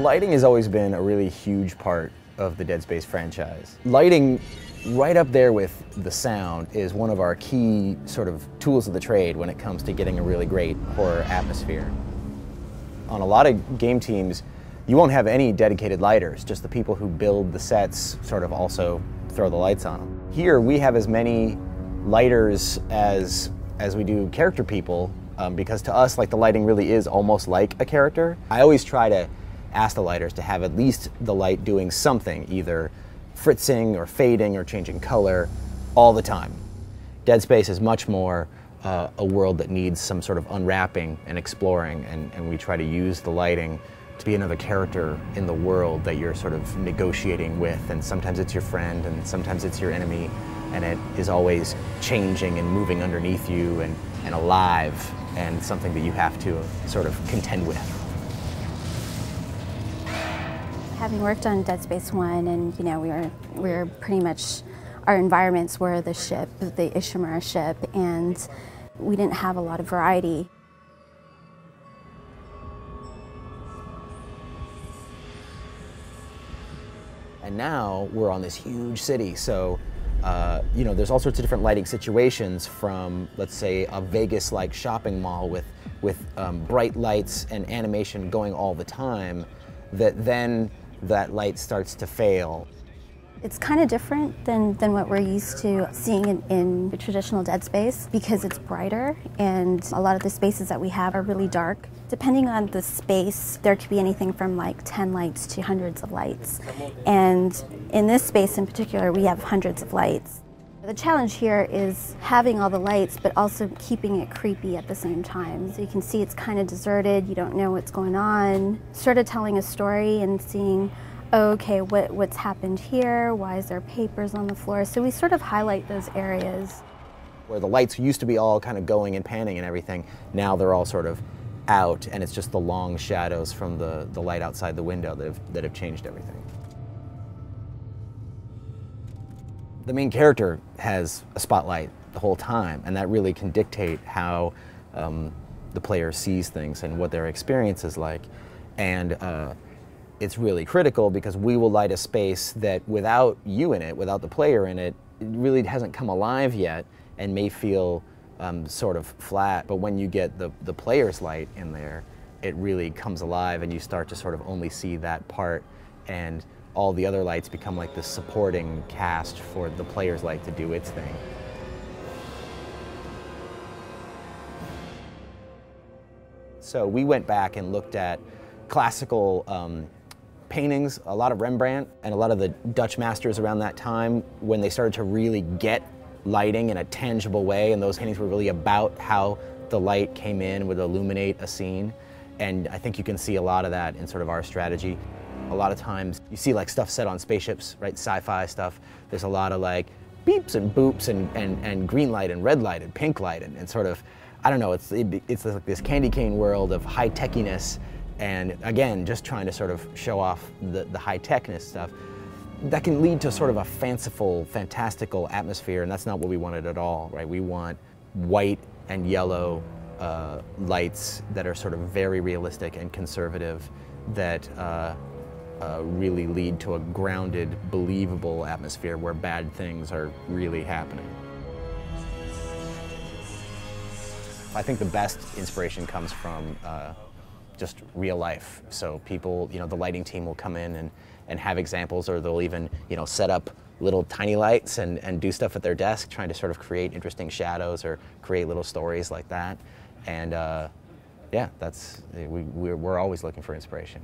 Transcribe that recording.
lighting has always been a really huge part of the Dead Space franchise. Lighting, right up there with the sound, is one of our key sort of tools of the trade when it comes to getting a really great horror atmosphere. On a lot of game teams, you won't have any dedicated lighters, just the people who build the sets sort of also throw the lights on them. Here we have as many lighters as we do character people, because to us, like, the lighting really is almost like a character. I always try to ask the lighters to have at least the light doing something, either fritzing or fading or changing color all the time. Dead Space is much more a world that needs some sort of unwrapping and exploring, and we try to use the lighting to be another character in the world that you're sort of negotiating with, and sometimes it's your friend and sometimes it's your enemy, and it is always changing and moving underneath you and alive, and something that you have to sort of contend with. Having worked on Dead Space 1, and we were pretty much, our environments were the ship, the Ishimura ship, and we didn't have a lot of variety. And now we're on this huge city, so there's all sorts of different lighting situations, from, let's say, a Vegas-like shopping mall with bright lights and animation going all the time, that light starts to fail. It's kind of different than what we're used to seeing in the traditional Dead Space, because it's brighter, and a lot of the spaces that we have are really dark. Depending on the space, there could be anything from like 10 lights to hundreds of lights. And in this space in particular, we have hundreds of lights. The challenge here is having all the lights, but also keeping it creepy at the same time. So you can see it's kind of deserted, you don't know what's going on. Sort of telling a story and seeing, oh, okay, what's happened here? Why is there papers on the floor? So we sort of highlight those areas. Where the lights used to be all kind of going and panning and everything, now they're all sort of out, and it's just the long shadows from the light outside the window that have changed everything. The main character has a spotlight the whole time, and that really can dictate how the player sees things and what their experience is like. And it's really critical, because we will light a space that without you in it, without the player in it, it really hasn't come alive yet and may feel sort of flat. But when you get the player's light in there, it really comes alive, and you start to sort of only see that part, and all the other lights become like the supporting cast for the player's light to do its thing. So we went back and looked at classical paintings, a lot of Rembrandt, and a lot of the Dutch masters around that time, when they started to really get lighting in a tangible way, and those paintings were really about how the light came in, would illuminate a scene. And I think you can see a lot of that in sort of our strategy. A lot of times you see like stuff set on spaceships, right, sci-fi stuff. There's a lot of like beeps and boops and green light and red light and pink light and sort of, I don't know, it's like this candy cane world of high-techiness, and again, just trying to sort of show off the high-techness stuff. That can lead to sort of a fanciful, fantastical atmosphere, and that's not what we wanted at all, right? We want white and yellow lights that are sort of very realistic and conservative, that really lead to a grounded, believable atmosphere where bad things are really happening. I think the best inspiration comes from just real life. So people, the lighting team will come in and have examples, or they'll even, set up little tiny lights and do stuff at their desk, trying to sort of create interesting shadows or create little stories like that. And yeah, we're always looking for inspiration.